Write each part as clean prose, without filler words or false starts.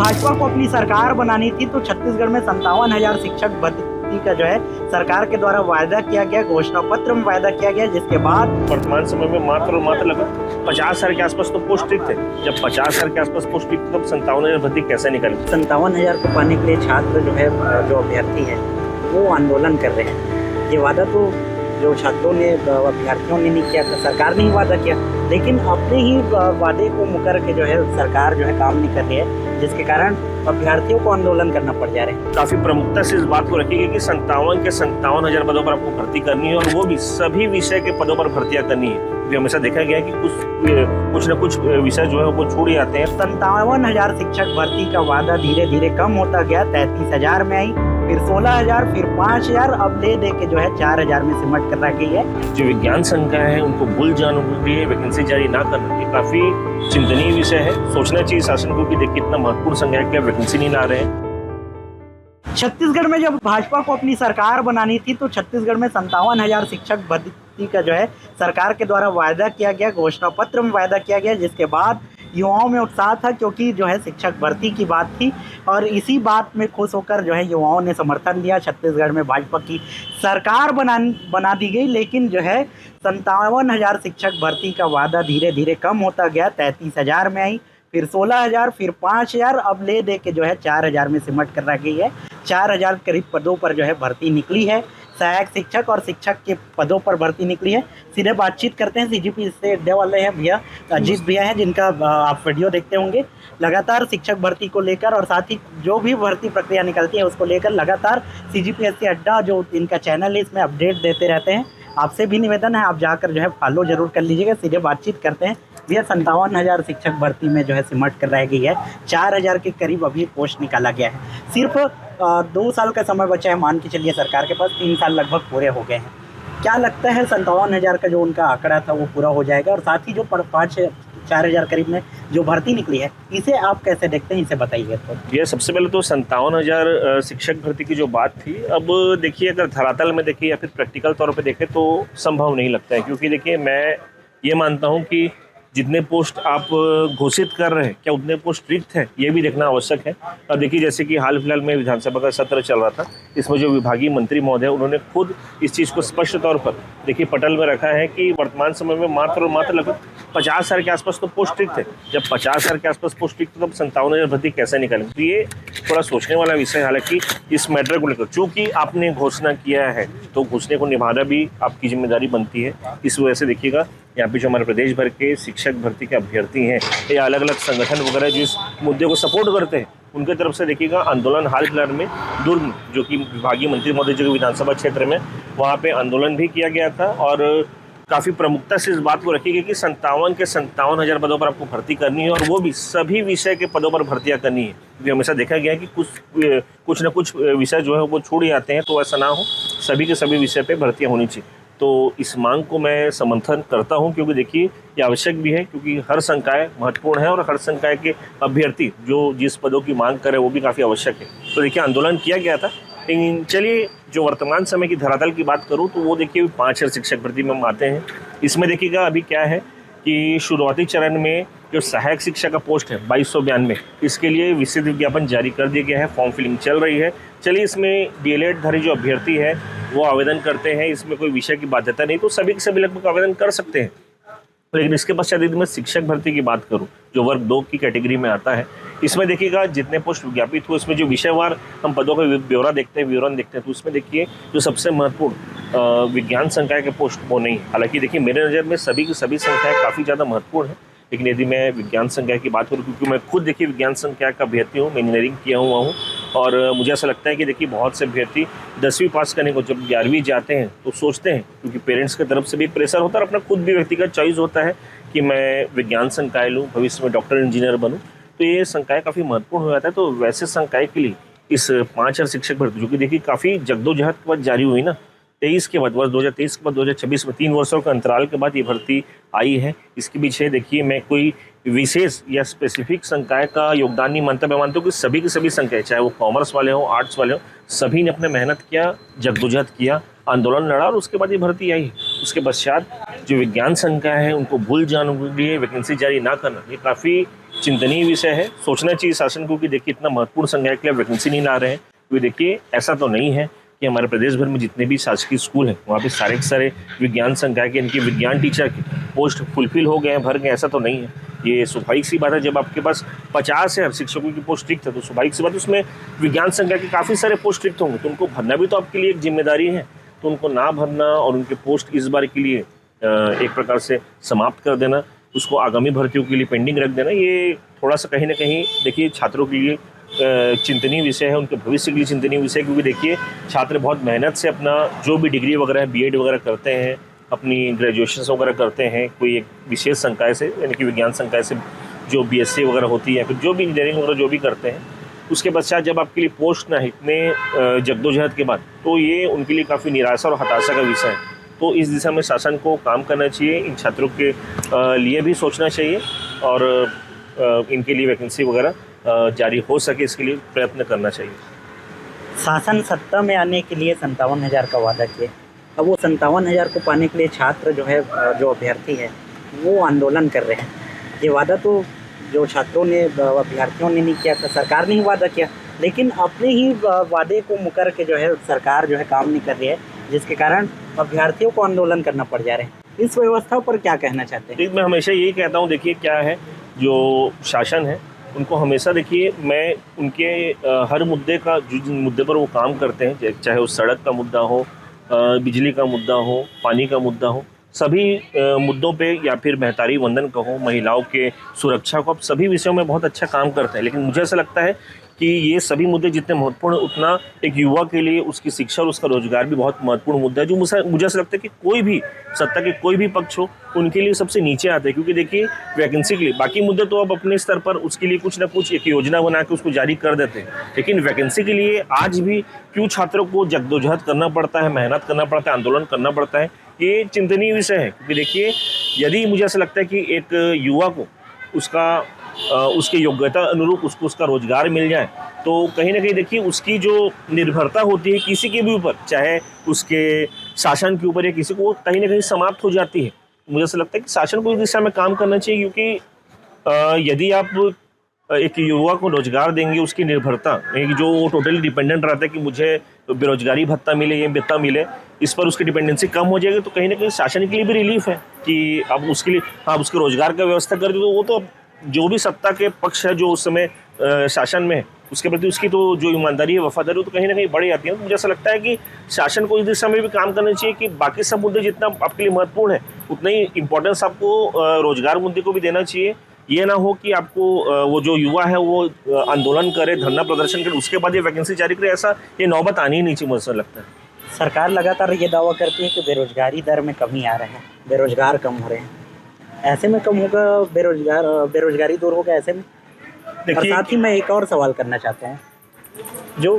भाजपा को अपनी सरकार बनानी थी तो छत्तीसगढ़ में 57,000 शिक्षक भर्ती का जो है सरकार के द्वारा वायदा किया गया, घोषणा पत्र में वायदा किया गया, जिसके बाद वर्तमान समय में मात्र और मात्र लगभग 50,000 के आसपास तो पोस्ट रिक्त थे। जब 50,000 के आसपास पोस्ट रिक्त तब 57,000 भर्ती कैसे निकली? 57,000 को पाने के लिए छात्र जो है, जो अभ्यर्थी है वो आंदोलन कर रहे हैं। ये वादा तो जो छात्रों ने, अभ्यर्थियों ने नहीं किया, सरकार ने ही वादा किया, लेकिन अपने ही वादे को मुकर के जो है सरकार जो है काम नहीं कर रही है, जिसके कारण अभ्यर्थियों को आंदोलन करना पड़ जा रहे हैं। काफी प्रमुखता से इस बात को रखी गई कि 57,000 पदों पर आपको भर्ती करनी है, और वो भी सभी विषय के पदों पर भर्तियां करनी है। जो हमेशा देखा गया है कि कुछ न कुछ विषय जो है वो छूट जाते हैं। 57,000 शिक्षक भर्ती का वादा धीरे धीरे कम होता गया, 33,000 में आई, फिर 16,000, फिर 5,000, अब ले दे के जो है 4,000 में सिमट कर रह गई है। जो विज्ञान संकाय है उनको भूल जाने के लिए वैकेंसी जारी ना करना, ये काफी चिंतनीय विषय है। सोचना चाहिए शासन को कि देखिए कितना महत्वपूर्ण संकाय क्या वैकेंसी नहीं ला रहे हैं। छत्तीसगढ़ में जब भाजपा को अपनी सरकार बनानी थी तो छत्तीसगढ़ में 57,000 शिक्षक भर्ती का जो है सरकार के द्वारा वायदा किया गया, घोषणा पत्र में वायदा किया गया, जिसके बाद युवाओं में उत्साह था, क्योंकि जो है शिक्षक भर्ती की बात थी और इसी बात में खुश होकर जो है युवाओं ने समर्थन दिया। छत्तीसगढ़ में भाजपा की सरकार बना दी गई, लेकिन जो है 57,000 शिक्षक भर्ती का वादा धीरे धीरे कम होता गया, 33,000 में आई, फिर 16,000, फिर 5,000, अब ले दे के जो है 4,000 में सिमट कर रह गई है। 4,000 करीब पदों पर जो है भर्ती निकली है, सहायक शिक्षक और शिक्षक के पदों पर भर्ती निकली है। सीधे बातचीत करते हैं, सीजीपी से अड्डे वाले हैं भैया, अजीत भैया हैं, जिनका आप वीडियो देखते होंगे। लगातार शिक्षक भर्ती को लेकर और साथ ही जो भी भर्ती प्रक्रिया निकलती है उसको लेकर लगातार सीजीपीएससी अड्डा जो इनका चैनल है इसमें अपडेट देते रहते हैं। आपसे भी निवेदन है, आप जाकर जो है फॉलो जरूर कर लीजिएगा। सीधे बातचीत करते हैं भैया। 57,000 शिक्षक भर्ती में जो है सिमट कर रह गई है, 4,000 के करीब अभी पोस्ट निकाला गया है। सिर्फ 2 साल का समय बचा है, मान के चलिए सरकार के पास 3 साल लगभग पूरे हो गए हैं। क्या लगता है 57,000 का जो उनका आंकड़ा था वो पूरा हो जाएगा? और साथ ही जो 4,000 करीब में जो भर्ती निकली है, इसे आप कैसे देखते हैं, इसे बताइए। तो ये सबसे पहले तो 57,000 शिक्षक भर्ती की जो बात थी, अब देखिए अगर धरातल में देखिए या फिर प्रैक्टिकल तौर पे देखें तो संभव नहीं लगता है। क्योंकि देखिए मैं ये मानता हूँ कि जितने पोस्ट आप घोषित कर रहे हैं क्या उतने पोस्ट रिक्त हैं, ये भी देखना आवश्यक है। और देखिए जैसे कि हाल फिलहाल में विधानसभा का सत्र चल रहा था, इसमें जो विभागीय मंत्री महोदय उन्होंने खुद इस चीज़ को स्पष्ट तौर पर देखिए पटल में रखा है कि वर्तमान समय में मात्र और मात्र लगभग 50,000 के आसपास तो पोस्ट रिक्त थे। जब 50,000 के आसपास पोस्ट रिक्त तब 57,000 भर्ती कैसे निकालें? तो ये थोड़ा सोचने वाला विषय है। हालांकि इस मैटर को लेकर चूंकि आपने घोषणा किया है तो घोषणा को निभाना भी आपकी जिम्मेदारी बनती है। इस वजह से देखिएगा यहाँ पे जो हमारे प्रदेश भर के शिक्षक भर्ती के अभ्यर्थी हैं या अलग अलग संगठन वगैरह जिस मुद्दे को सपोर्ट करते हैं उनके तरफ से देखिएगा आंदोलन हाल फिलहाल में दुर्ग जो कि विभागीय मंत्री महोदय जो विधानसभा क्षेत्र में वहाँ पे आंदोलन भी किया गया था, और काफ़ी प्रमुखता से इस बात को रखी गई कि 57,000 पदों पर आपको भर्ती करनी है, और वो भी सभी विषय के पदों पर भर्तियां करनी है। क्योंकि हमेशा देखा गया है कि कुछ न कुछ विषय जो है वो छूट जाते हैं, तो ऐसा ना हो, सभी के सभी विषय पर भर्तियाँ होनी चाहिए। तो इस मांग को मैं समर्थन करता हूं, क्योंकि देखिए ये आवश्यक भी है, क्योंकि हर संकाय महत्वपूर्ण है और हर संकाय के अभ्यर्थी जो जिस पदों की मांग करे वो भी काफ़ी आवश्यक है। तो देखिए आंदोलन किया गया था। लेकिन चलिए जो वर्तमान समय की धरातल की बात करूं तो वो देखिए 5,000 शिक्षक भर्ती में हम आते हैं। इसमें देखिएगा अभी क्या है कि शुरुआती चरण में जो सहायक शिक्षक का पोस्ट है 2292, इसके लिए विस्तृत विज्ञापन जारी कर दिया गया है, फॉर्म फिलिंग चल रही है। चलिए इसमें डीएलएड धारी जो अभ्यर्थी है वो आवेदन करते हैं, इसमें कोई विषय की बाध्यता नहीं, तो सभी के सभी लगभग आवेदन कर सकते हैं। लेकिन इसके पश्चात यदि मैं शिक्षक भर्ती की बात करूं जो वर्ग 2 की कैटेगरी में आता है, इसमें देखिएगा जितने पोस्ट विज्ञापित हुए इसमें जो विषयवार हम पदों का ब्यौरा देखते हैं, विवरण देखते हैं, तो उसमें देखिए जो सबसे महत्वपूर्ण विज्ञान संकाय के पोस्ट वो नहीं। हालांकि देखिए मेरे नज़र में सभी की सभी संख्याएँ काफ़ी ज़्यादा महत्वपूर्ण है, लेकिन यदि मैं विज्ञान संकाय की बात करूँ, क्योंकि मैं खुद देखिए विज्ञान संकाय का अभ्यर्थी हूँ, मैं इंजीनियरिंग किया हुआ हूँ, और मुझे ऐसा लगता है कि देखिए बहुत से अभ्यर्थी 10वीं पास करने को जब 11वीं जाते हैं तो सोचते हैं, क्योंकि पेरेंट्स की तरफ से भी प्रेशर होता है और अपना खुद भी व्यक्तिगत चॉइस होता है कि मैं विज्ञान संकाय लूँ, भविष्य में डॉक्टर इंजीनियर बनूँ, तो ये संकाय काफ़ी महत्वपूर्ण हो जाता है। तो वैसे संकाय के लिए इस 5,000 शिक्षक भर्ती जो कि देखिए काफ़ी जद्दोजहद के बाद जारी हुई ना, 23 के बाद, वर्ष 2023 के बाद 2026 में 3 वर्षों के अंतराल के बाद ये भर्ती आई है। इसके पीछे देखिए मैं कोई विशेष या स्पेसिफिक संकाय का योगदान नहीं मानता। मैं मानता हूँ कि सभी के सभी संकाय, चाहे वो कॉमर्स वाले हों, आर्ट्स वाले हों, सभी ने अपने मेहनत किया, जद्दोजहद किया, आंदोलन लड़ा और उसके बाद ये भर्ती आई। उसके पश्चात जो विज्ञान संकाय है उनको भूल जाने के लिए वैकेंसी जारी ना करना, ये काफ़ी चिंतनीय विषय है। सोचना चाहिए शासन को कि देखिए इतना महत्वपूर्ण संख्या के लिए वैकेंसी नहीं ला रहे हैं, क्योंकि देखिए ऐसा तो नहीं है कि हमारे प्रदेश भर में जितने भी शासकीय स्कूल हैं वहाँ पे सारे के सारे विज्ञान संकाय के इनके विज्ञान टीचर के पोस्ट फुलफिल हो गए हैं, भर गए, ऐसा तो नहीं है। ये स्वाभाविक सी बात है, जब आपके पास 50 है शिक्षकों की पोस्ट रिक्त है तो स्वाभाविक सी बात है उसमें विज्ञान संकाय के काफ़ी सारे पोस्ट रिक्त होंगे, तो उनको भरना भी तो आपके लिए एक जिम्मेदारी है। तो उनको ना भरना और उनके पोस्ट इस बार के लिए एक प्रकार से समाप्त कर देना, उसको आगामी भर्तियों के लिए पेंडिंग रख देना, ये थोड़ा सा कहीं ना कहीं देखिए छात्रों के लिए चिंतनीय विषय है, उनके भविष्य के लिए चिंतनीय विषय है। क्योंकि देखिए छात्र बहुत मेहनत से अपना जो भी डिग्री वगैरह है, बीएड वगैरह करते हैं, अपनी ग्रेजुएशन वगैरह करते हैं कोई एक विशेष संकाय से, यानी कि विज्ञान संकाय से जो बीएससी वगैरह होती है या फिर जो भी इंजीनियरिंग वगैरह जो भी करते हैं, उसके पश्चात जब आपके लिए पोस्ट ना है इतने जद्दोजहद के बाद, तो ये उनके लिए काफ़ी निराशा और हताशा का विषय है। तो इस दिशा में शासन को काम करना चाहिए, इन छात्रों के लिए भी सोचना चाहिए और इनके लिए वैकेंसी वगैरह जारी हो सके इसके लिए प्रयत्न करना चाहिए। शासन सत्ता में आने के लिए 57,000 का वादा किए, अब वो 57,000 को पाने के लिए छात्र जो है, जो अभ्यर्थी है वो आंदोलन कर रहे हैं। ये वादा तो जो छात्रों ने, अभ्यर्थियों ने नहीं किया था, सरकार ने ही वादा किया, लेकिन अपने ही वादे को मुकर के जो है सरकार जो है काम नहीं कर रही है, जिसके कारण अभ्यर्थियों को आंदोलन करना पड़ जा रहे हैं। इस व्यवस्था पर क्या कहना चाहते हैं? मैं हमेशा यही कहता हूँ, देखिए क्या है जो शासन है उनको हमेशा देखिए मैं उनके हर मुद्दे का, जिस मुद्दे पर वो काम करते हैं, चाहे वो सड़क का मुद्दा हो, बिजली का मुद्दा हो, पानी का मुद्दा हो, सभी मुद्दों पे या फिर बेहतारी वंदन कहो, महिलाओं के सुरक्षा को, अब सभी विषयों में बहुत अच्छा काम करते हैं। लेकिन मुझे ऐसा लगता है कि ये सभी मुद्दे जितने महत्वपूर्ण, उतना एक युवा के लिए उसकी शिक्षा और उसका रोजगार भी बहुत महत्वपूर्ण मुद्दा है, जो मुझे ऐसा लगता है कि कोई भी सत्ता के कोई भी पक्ष हो उनके लिए सबसे नीचे आते हैं। क्योंकि देखिए वैकेंसी के लिए बाकी मुद्दे तो अब अपने स्तर पर उसके लिए कुछ ना कुछ एक योजना बना के उसको जारी कर देते हैं, लेकिन वैकेंसी के लिए आज भी क्यों छात्रों को जद्दोजहद करना पड़ता है, मेहनत करना पड़ता है, आंदोलन करना पड़ता है, ये चिंतनीय विषय है। क्योंकि देखिए यदि मुझे ऐसा लगता है कि एक युवा को उसके योग्यता अनुरूप उसको उसका रोजगार मिल जाए, तो कहीं ना कहीं देखिए उसकी जो निर्भरता होती है किसी के भी ऊपर, चाहे उसके शासन के ऊपर या किसी को, कहीं ना कहीं समाप्त हो जाती है। मुझे ऐसा लगता है कि शासन को इस दिशा में काम करना चाहिए, क्योंकि यदि आप एक युवा को रोजगार देंगे, उसकी निर्भरता एक जो वो टोटली डिपेंडेंट रहता है कि मुझे बेरोजगारी भत्ता मिले, ये भत्ता मिले, इस पर उसकी डिपेंडेंसी कम हो जाएगी, तो कहीं ना कहीं शासन के लिए भी रिलीफ है कि अब उसके लिए आप उसके रोजगार का व्यवस्था कर दो। तो वो तो जो भी सत्ता के पक्ष है जो उस समय शासन में है, उसके प्रति उसकी तो जो ईमानदारी है, वफादारी, वो तो कहीं ना कहीं बढ़ जाती है। तो मुझे ऐसा लगता है कि शासन को इस दिशा में भी काम करना चाहिए कि बाकी सब मुद्दे जितना आपके लिए महत्वपूर्ण है, उतना ही इंपॉर्टेंस आपको रोजगार मुद्दे को भी देना चाहिए। ये ना हो कि आपको वो जो युवा है वो आंदोलन करे, धरना प्रदर्शन करे, उसके बाद ये वैकेंसी जारी करे, ऐसा ये नौबत आनी ही नहीं चाहिए, मुझे लगता है। सरकार लगातार ये दावा करती है कि बेरोजगारी दर में कमी आ रहा है, बेरोजगार कम हो रहे हैं, ऐसे में कम होगा बेरोजगारी दूर होगा ऐसे में? देखिए, साथ ही मैं एक और सवाल करना चाहता हूँ, जो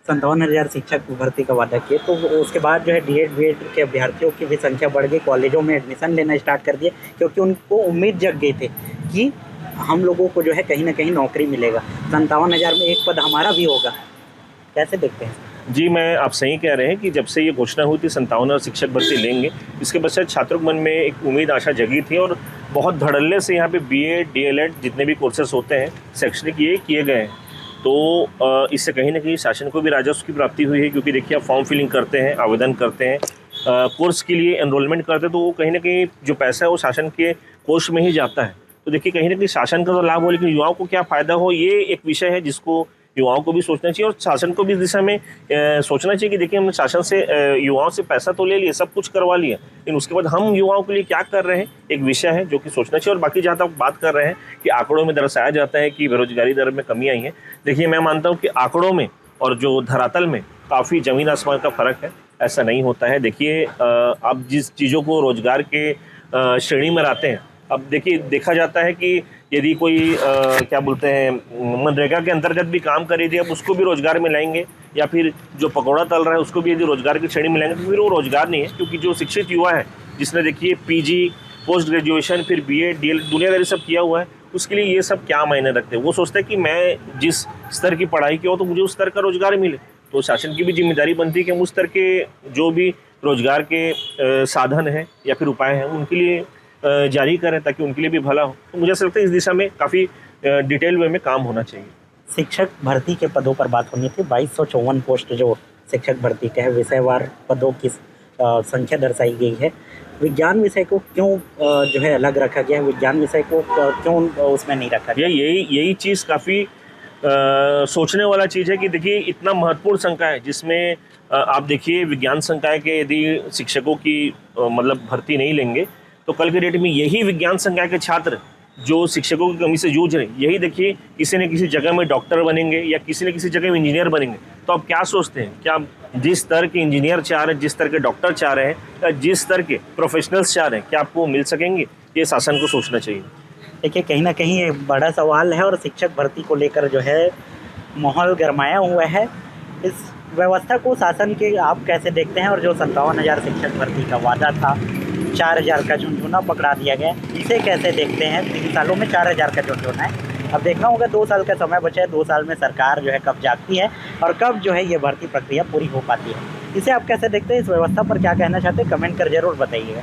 57,000 शिक्षक भर्ती का वादा किए, तो उसके बाद जो है डीएड बीएड के अभ्यर्थियों की भी संख्या बढ़ गई, कॉलेजों में एडमिशन लेना स्टार्ट कर दिए, क्योंकि उनको उम्मीद जग गई थी कि हम लोगों को जो है कहीं ना कहीं नौकरी मिलेगा, 57,000 में एक पद हमारा भी होगा। कैसे देखते हैं? जी, मैं आप सही कह रहे हैं कि जब से ये घोषणा हुई थी 57,000 शिक्षक भर्ती लेंगे, इसके पश्चात छात्रों के मन में एक उम्मीद आशा जगी थी और बहुत धड़ल्ले से यहाँ पे बीएड डीएलएड जितने भी कोर्सेस होते हैं शैक्षणिक, ये किए गए हैं। तो इससे कहीं ना कहीं शासन को भी राजस्व की प्राप्ति हुई है, क्योंकि देखिए आप फॉर्म फिलिंग करते हैं, आवेदन करते हैं, कोर्स के लिए एनरोलमेंट करते हैं, तो वो कहीं ना कहीं जो पैसा है वो शासन के कोष में ही जाता है। तो देखिए कहीं ना कहीं शासन का तो लाभ हो, लेकिन युवाओं को क्या फ़ायदा हो, ये एक विषय है जिसको युवाओं को भी सोचना चाहिए और शासन को भी इस दिशा में सोचना चाहिए कि देखिए हमने शासन से युवाओं से पैसा तो ले लिया, सब कुछ करवा लिया, लेकिन उसके बाद हम युवाओं के लिए क्या कर रहे हैं, एक विषय है जो कि सोचना चाहिए। और बाकी जहाँ तक बात कर रहे हैं कि आंकड़ों में दर्शाया जाता है कि बेरोजगारी दर में कमी आई है, देखिए मैं मानता हूँ कि आंकड़ों में और जो धरातल में काफ़ी ज़मीन आसमान का फ़र्क है, ऐसा नहीं होता है। देखिए आप जिस चीज़ों को रोजगार के श्रेणी में लाते हैं, अब देखिए देखा जाता है कि यदि कोई क्या बोलते हैं मनरेगा के अंतर्गत भी काम कर रही थी, अब उसको भी रोजगार में लाएंगे, या फिर जो पकौड़ा तल रहा है उसको भी यदि रोजगार की श्रेणी में लाएंगे, तो फिर वो रोजगार नहीं है। क्योंकि जो शिक्षित युवा है जिसने देखिए पीजी, पोस्ट ग्रेजुएशन, फिर बीएड डीएलएड दुनियादारी सब किया हुआ है, उसके लिए ये सब क्या मायने रखते हैं। वो सोचते हैं कि मैं जिस स्तर की पढ़ाई की हो तो मुझे उस स्तर का रोजगार मिले। तो शासन की भी जिम्मेदारी बनती है कि हम उस स्तर के जो भी रोजगार के साधन हैं या फिर उपाय हैं उनके लिए जारी करें ताकि उनके लिए भी भला हो। तो मुझे ऐसा लगता है इस दिशा में काफ़ी डिटेल वे में काम होना चाहिए। शिक्षक भर्ती के पदों पर बात होनी थी। 2254 पोस्ट जो शिक्षक भर्ती के है, विषयवार पदों की संख्या दर्शाई गई है। विज्ञान विषय को क्यों जो है अलग रखा गया है? विज्ञान विषय को क्यों उसमें नहीं रखा गया? यही चीज़ काफ़ी सोचने वाला चीज़ है कि देखिए इतना महत्वपूर्ण संकाय है जिसमें आप देखिए विज्ञान संकाय के यदि शिक्षकों की मतलब भर्ती नहीं लेंगे तो कल के डेट में यही विज्ञान संकाय के छात्र जो शिक्षकों की कमी से जूझ रहे हैं, यही देखिए किसी न किसी जगह में डॉक्टर बनेंगे या किसी न किसी जगह में इंजीनियर बनेंगे। तो आप क्या सोचते हैं, क्या जिस स्तर के इंजीनियर चाह रहे हैं, जिस स्तर के डॉक्टर चाह रहे हैं या जिस स्तर के प्रोफेशनल्स चाह रहे हैं, क्या आपको मिल सकेंगे? ये शासन को सोचना चाहिए। देखिए कहीं ना कहीं एक बड़ा सवाल है और शिक्षक भर्ती को लेकर जो है माहौल गरमाया हुआ है। इस व्यवस्था को शासन के आप कैसे देखते हैं? और जो 57,000 शिक्षक भर्ती का वादा था, 4,000 का झुनझुना पकड़ा दिया गया, इसे कैसे देखते हैं? 3 सालों में 4,000 का झुनझुना है। अब देखना होगा 2 साल का समय बचा है, 2 साल में सरकार जो है कब जागती है और कब जो है ये भर्ती प्रक्रिया पूरी हो पाती है। इसे आप कैसे देखते हैं? इस व्यवस्था पर क्या कहना चाहते हैं? कमेंट कर जरूर बताइएगा।